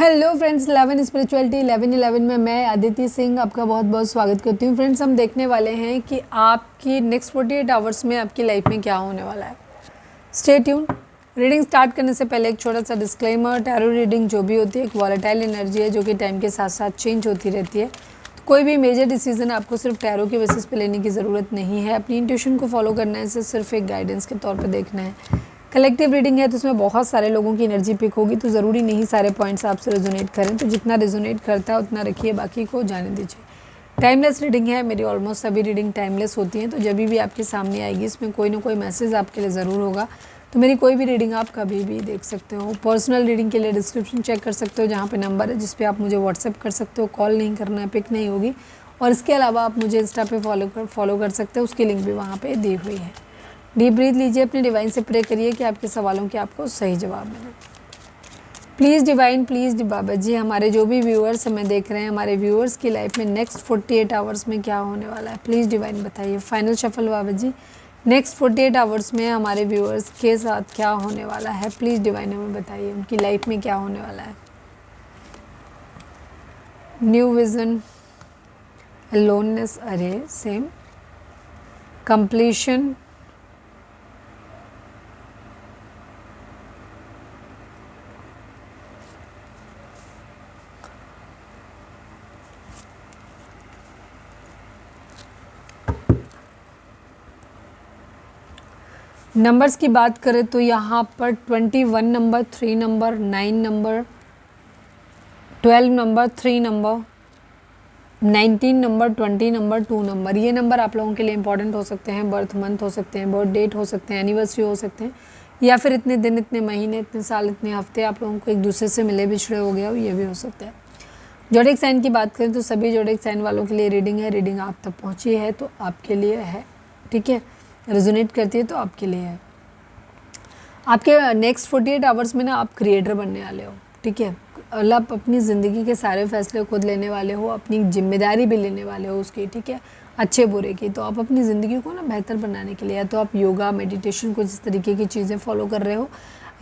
Hello friends, 11 spirituality 11 में मैं अदिति सिंह आपका बहुत बहुत स्वागत करती हूँ। फ्रेंड्स, हम देखने वाले हैं कि आपकी नेक्स्ट 48 आवर्स में आपकी लाइफ में क्या होने वाला है। Stay tune. रीडिंग स्टार्ट करने से पहले एक छोटा सा डिस्क्लेमर, टैरो रीडिंग जो भी होती है एक वॉलेटाइल एनर्जी है जो कि टाइम के साथ साथ चेंज होती रहती है। तो कोई भी मेजर डिसीजन आपको सिर्फ टैरो के बेसिस पे लेने की ज़रूरत नहीं है। अपनी इंट्यूशन को फॉलो करना है, इसे सिर्फ एक गाइडेंस के तौर पर देखना है। कलेक्टिव रीडिंग है तो उसमें बहुत सारे लोगों की एनर्जी पिक होगी, तो ज़रूरी नहीं सारे पॉइंट्स आपसे रेजोनेट करें। तो जितना रेजोनेट करता है उतना रखिए, बाकी को जाने दीजिए। टाइमलेस रीडिंग है, मेरी ऑलमोस्ट सभी रीडिंग टाइमलेस होती हैं। तो जब भी आपके सामने आएगी इसमें कोई ना कोई मैसेज आपके लिए ज़रूर होगा। तो मेरी कोई भी रीडिंग आप कभी भी देख सकते हो। पर्सनल रीडिंग के लिए डिस्क्रिप्शन चेक कर सकते हो, जहाँ पे नंबर है जिस पे आप मुझे व्हाट्सएप कर सकते हो। कॉल नहीं करना है, पिक नहीं होगी। और इसके अलावा आप मुझे इंस्टा पे फॉलो कर सकते हो, उसकी लिंक भी वहाँ पे दी हुई है। डीप ब्रीथ लीजिए, अपने डिवाइन से प्रे करिए कि आपके सवालों के आपको सही जवाब मिले। Please divine, please Baba ji, हमारे जो भी व्यूअर्स हमें देख रहे हैं, हमारे व्यूअर्स की लाइफ में नेक्स्ट 48 आवर्स में क्या होने वाला है, प्लीज़ डिवाइन बताइए। फाइनल शफल बाबा जी, नेक्स्ट 48 आवर्स में हमारे व्यूअर्स के साथ क्या होने वाला है, प्लीज़ डिवाइन हमें बताइए। उनकी लाइफ में क्या होने वाला है। न्यू विज़न, लोननेस, अरे सेम, कंप्लीशन, नंबर्स की बात करें तो यहाँ पर 21 number, 3 number, 9 number, 12 number, 3 number, 19 number, 20 number, 2 number, ये नंबर आप लोगों के लिए इंपॉर्टेंट हो सकते हैं। बर्थ मंथ हो सकते हैं, बर्थ डेट हो सकते हैं, एनिवर्सरी हो सकते हैं, या फिर इतने दिन, इतने महीने, इतने साल, इतने हफ्ते आप लोगों को एक दूसरे से मिले बिछड़े हो गया हो, ये भी हो सकता है। जोडिक साइन की बात करें तो सभी जोडिक साइन वालों के लिए रीडिंग है। रीडिंग आप तक पहुँची है तो आपके लिए है, ठीक है। रेजोनेट करती है तो आपके लिए है। आपके नेक्स्ट 48 आवर्स में ना आप क्रिएटर बनने वाले हो, ठीक है। आप अपनी ज़िंदगी के सारे फैसले खुद लेने वाले हो, अपनी जिम्मेदारी भी लेने वाले हो उसकी, ठीक है, अच्छे बुरे की। तो आप अपनी ज़िंदगी को ना बेहतर बनाने के लिए या तो आप योगा, मेडिटेशन, कुछ इस तरीके की चीज़ें फॉलो कर रहे हो,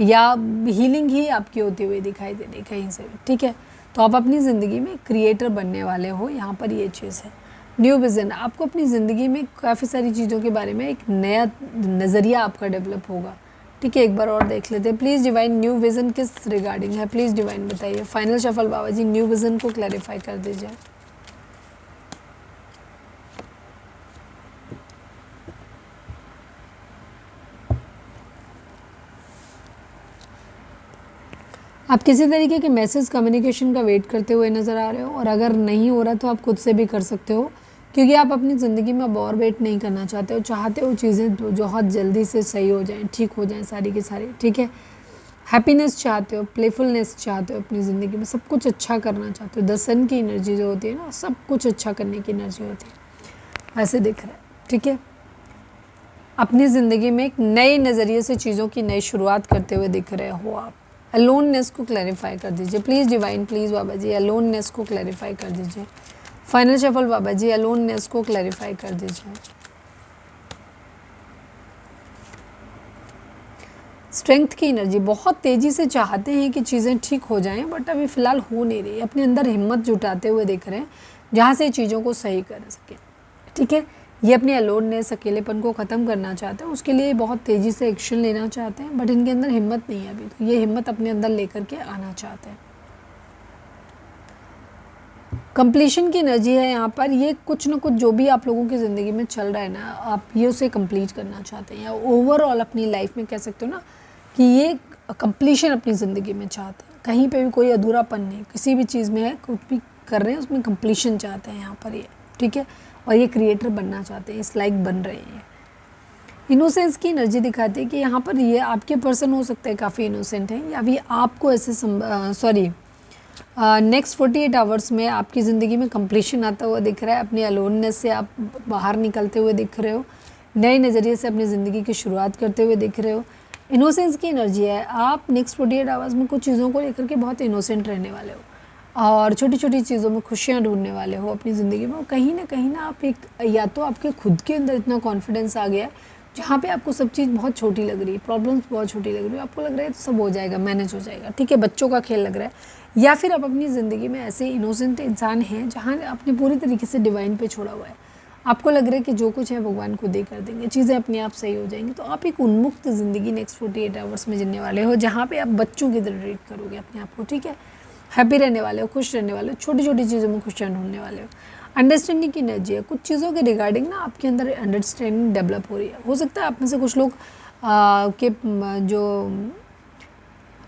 या हीलिंग ही आपकी होती हुई दिखाई दे रही कहीं से भी, ठीक है। तो आप अपनी ज़िंदगी में क्रिएटर बनने वाले हो, यहाँ पर ये चीज़ है। न्यू विज़न, आपको अपनी ज़िंदगी में काफ़ी सारी चीज़ों के बारे में एक नया नज़रिया आपका डेवलप होगा, ठीक है। एक बार और देख लेते हैं। प्लीज़ डिवाइन, न्यू विज़न किस रिगार्डिंग है, प्लीज़ डिवाइन बताइए। फाइनल शफल बाबा जी, न्यू विज़न को क्लैरिफाई कर दीजिए। आप किसी तरीके के मैसेज कम्युनिकेशन का वेट करते हुए नज़र आ रहे हो, और अगर नहीं हो रहा तो आप खुद से भी कर सकते हो, क्योंकि आप अपनी ज़िंदगी में अब और वेट नहीं करना चाहते हो। चाहते हो चीज़ें बहुत जल्दी से सही हो जाएं, ठीक हो जाएं सारी की सारी, ठीक है। हैप्पीनेस चाहते हो, प्लेफुलनेस चाहते हो अपनी ज़िंदगी में, सब कुछ अच्छा करना चाहते हो। द सन की एनर्जी जो होती है ना, सब कुछ अच्छा करने की एनर्जी होती है, ऐसे दिख रहा है, ठीक है। अपनी ज़िंदगी में एक नए नज़रिए से चीज़ों की नई शुरुआत करते हुए दिख रहे हो आप। अलोननेस को क्लैरिफाई कर दीजिए please divine, please Baba ji, aloneness को क्लैरिफाई कर दीजिए। Final shuffle Baba ji, aloneness को क्लैरिफाई कर दीजिए। स्ट्रेंथ की एनर्जी, बहुत तेज़ी से चाहते हैं कि चीज़ें ठीक हो जाएं, बट अभी फ़िलहाल हो नहीं रही। अपने अंदर हिम्मत जुटाते हुए दिख रहे हैं जहाँ से चीज़ों को सही कर सकें, ठीक है। ये अपने अलोननेस, अकेलेपन को ख़त्म करना चाहते हैं, उसके लिए बहुत तेज़ी से एक्शन लेना चाहते हैं, बट इनके अंदर हिम्मत नहीं है अभी। तो ये हिम्मत अपने अंदर लेकर के आना चाहते हैं। कंप्लीशन की एनर्जी है यहाँ पर। ये कुछ ना कुछ जो भी आप लोगों की ज़िंदगी में चल रहा है ना, आप ये उसे कंप्लीट करना चाहते हैं, या ओवरऑल अपनी लाइफ में कह सकते हो ना कि ये कंप्लीशन अपनी ज़िंदगी में चाहते हैं। कहीं पे भी कोई अधूरापन नहीं, किसी भी चीज़ में है, कुछ भी कर रहे हैं उसमें कंप्लीशन चाहते हैं यहाँ पर ये, ठीक है। और ये क्रिएटर बनना चाहते हैं, इस लाइक बन रहे हैं। इनोसेंस की एनर्जी दिखाती है कि यहाँ पर ये आपके पर्सन हो सकते हैं काफ़ी इनोसेंट हैं, या भी आपको ऐसे नेक्स्ट 48 आवर्स में आपकी ज़िंदगी में कंप्लीशन आता हुआ दिख रहा है। अपनी अलोननेस से आप बाहर निकलते हुए दिख रहे हो, नए नज़रिए से अपनी ज़िंदगी की शुरुआत करते हुए दिख रहे हो। इनोसेंस की एनर्जी है। आप नेक्स्ट 48 आवर्स में कुछ चीज़ों को लेकर के बहुत इनोसेंट रहने वाले हो, और छोटी छोटी चीज़ों में खुशियाँ ढूंढने वाले हो अपनी ज़िंदगी में। और कहीं ना आप एक, या तो आपके खुद के अंदर इतना कॉन्फिडेंस आ गया है जहाँ पे आपको सब चीज़ बहुत छोटी लग रही है, प्रॉब्लम्स बहुत छोटी लग रही है, आपको लग रहा है तो सब हो जाएगा, मैनेज हो जाएगा, ठीक है, बच्चों का खेल लग रहा है। या फिर आप अपनी ज़िंदगी में ऐसे इनोसेंट इंसान हैं जहाँ आपने पूरी तरीके से डिवाइन पे छोड़ा हुआ है, आपको लग रहा है कि जो कुछ है भगवान खुद ही कर देंगे, चीज़ें अपने आप सही हो जाएंगी। तो आप एक उन्मुक्त ज़िंदगी नेक्स्ट 48 आवर्स में जीने वाले हो, जहाँ पे आप बच्चों की तरह ट्रीट करोगे अपने आप को, ठीक है, हैप्पी रहने वाले हो, खुश रहने वाले हो, छोटी छोटी चीज़ों में खुश होने वाले हो। अंडरस्टैंडिंग की एनर्जी है, कुछ चीज़ों के रिगार्डिंग ना आपके अंदर अंडरस्टैंडिंग डेवलप हो रही है। हो सकता है आप में से कुछ लोग जो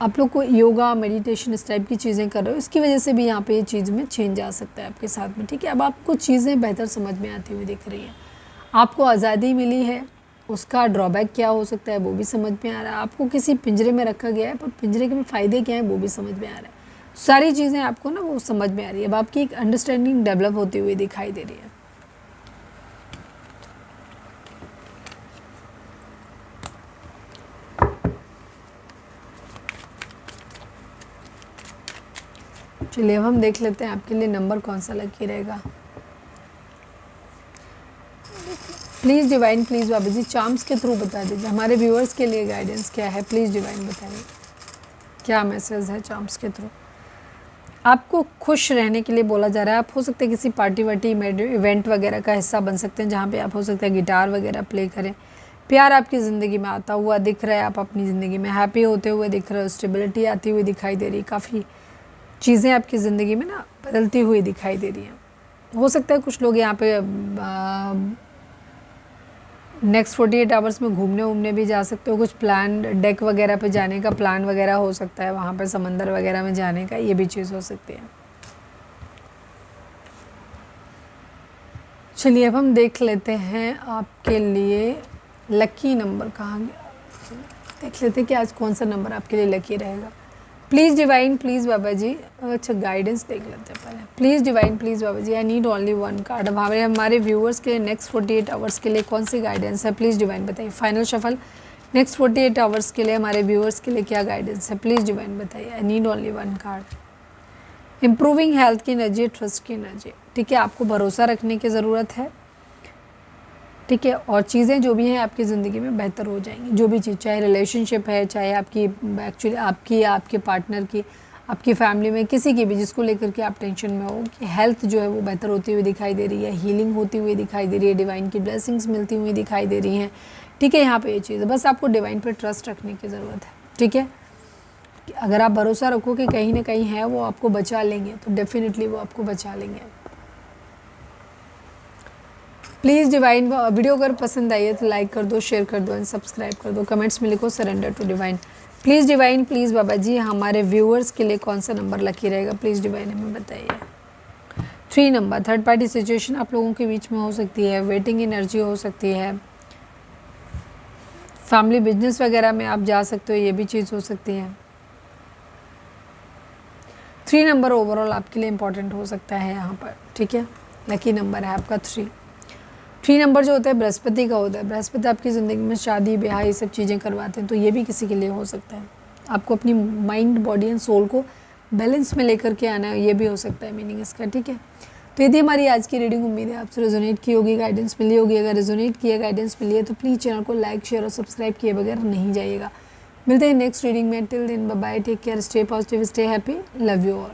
आप लोग को योगा मेडिटेशन इस टाइप की चीज़ें कर रहे हो, इसकी वजह से भी यहाँ पे ये चीज़ में चेंज आ सकता है आपके साथ में, ठीक है। अब आपको चीज़ें बेहतर समझ में आती हुई दिख रही हैं, आपको आज़ादी मिली है, उसका ड्रॉबैक क्या हो सकता है वो भी समझ में आ रहा है, आपको किसी पिंजरे में रखा गया है पर पिंजरे के फ़ायदे क्या हैं वो भी समझ में आ रहा है, सारी चीज़ें आपको ना वो समझ में आ रही है। अब आपकी एक अंडरस्टैंडिंग डेवलप होती हुई दिखाई दे रही है। चलिए अब हम देख लेते हैं आपके लिए नंबर कौन सा लकी रहेगा। Please divine, please Baba ji charms के थ्रू बता दीजिए हमारे व्यूअर्स के लिए गाइडेंस क्या है, प्लीज़ डिवाइन बताइए क्या मैसेज है चार्म्स के थ्रू। आपको खुश रहने के लिए बोला जा रहा है, आप हो सकते हैं किसी पार्टी वार्टी इवेंट वगैरह का हिस्सा बन सकते हैं, जहाँ पे आप हो सकता है गिटार वगैरह प्ले करें, प्यार आपकी ज़िंदगी में आता हुआ दिख रहा है, आप अपनी ज़िंदगी में हैप्पी होते हुए दिख रहे हो, स्टेबिलिटी आती हुई दिखाई दे रही है, काफ़ी चीज़ें आपकी ज़िंदगी में ना बदलती हुई दिखाई दे रही हैं। हो सकता है कुछ लोग यहाँ पे नेक्स्ट 48 आवर्स में घूमने वूमने भी जा सकते हो, कुछ प्लान डेक वगैरह पे जाने का प्लान वगैरह हो सकता है, वहाँ पे समंदर वगैरह में जाने का, ये भी चीज़ हो सकती है। चलिए अब हम देख लेते हैं आपके लिए लकी नंबर कहाँ गया, देख लेते हैं कि आज कौन सा नंबर आपके लिए लकी रहेगा। Please divine, please Baba ji, अच्छा गाइडेंस देख लेते हैं पहले। Please divine, please Baba ji, I need only one card. अब हमारे व्यूअर्स के लिए नेक्स्ट 48 आवर्स के लिए कौन सी गाइडेंस है, प्लीज़ डिवाइन बताइए। फाइनल शफल नेक्स्ट 48 आवर्स के लिए हमारे व्यूअर्स के लिए क्या गाइडेंस है, प्लीज़ डिवाइन बताइए। आई need only one card. Improving health की एनर्जी, ट्रस्ट की एनर्जी, ठीक है, आपको भरोसा रखने की ज़रूरत है, ठीक है, और चीज़ें जो भी हैं आपकी ज़िंदगी में बेहतर हो जाएंगी, जो भी चीज़, चाहे रिलेशनशिप है, चाहे आपकी एक्चुअली आपकी या आपके पार्टनर की, आपकी फैमिली में किसी की भी जिसको लेकर के आप टेंशन में हो, कि हेल्थ जो है वो बेहतर होती हुई दिखाई दे रही है, हीलिंग होती हुई दिखाई दे रही है, डिवाइन की ब्लेसिंग्स मिलती हुई दिखाई दे रही हैं, ठीक है। यहाँ पे ये चीज़ बस आपको डिवाइन पर ट्रस्ट रखने की ज़रूरत है, ठीक है। अगर आप भरोसा रखो कि कहीं ना कहीं है वो आपको बचा लेंगे, तो डेफिनेटली वो आपको बचा लेंगे। प्लीज़ डिवाइन, वीडियो अगर पसंद आई है तो लाइक कर दो, शेयर कर दो एंड सब्सक्राइब कर दो, कमेंट्स में लिखो surrender to divine. Please divine, please Baba ji हमारे व्यूअर्स के लिए कौन सा नंबर लकी रहेगा, प्लीज़ डिवाइन हमें बताइए। 3 नंबर, थर्ड पार्टी सिचुएशन आप लोगों के बीच में हो सकती है, वेटिंग एनर्जी हो सकती है, फैमिली बिजनेस वगैरह में आप जा सकते हो, ये भी चीज़ हो सकती है। 3 नंबर ओवरऑल आपके लिए इंपॉर्टेंट हो सकता है यहाँ पर, ठीक है, लकी नंबर है आपका 3 नंबर जो होता है बृहस्पति का होता है, बृहस्पति आपकी ज़िंदगी में शादी ब्याह ये सब चीज़ें करवाते हैं, तो ये भी किसी के लिए हो सकता है। आपको अपनी माइंड बॉडी एंड सोल को बैलेंस में लेकर के आना है, ये भी हो सकता है मीनिंग इसका, ठीक है। तो यदि हमारी आज की रीडिंग, उम्मीद है आपसे रेजोनेट की होगी, गाइडेंस मिली होगी। अगर रेजोनेट किया, गाइडेंस मिली है तो प्लीज़ चैनल को लाइक शेयर और सब्सक्राइब किए बगैर नहीं जाइएगा। मिलते हैं नेक्स्ट रीडिंग में, till then bye bye, take care, stay positive, stay happy, love you all.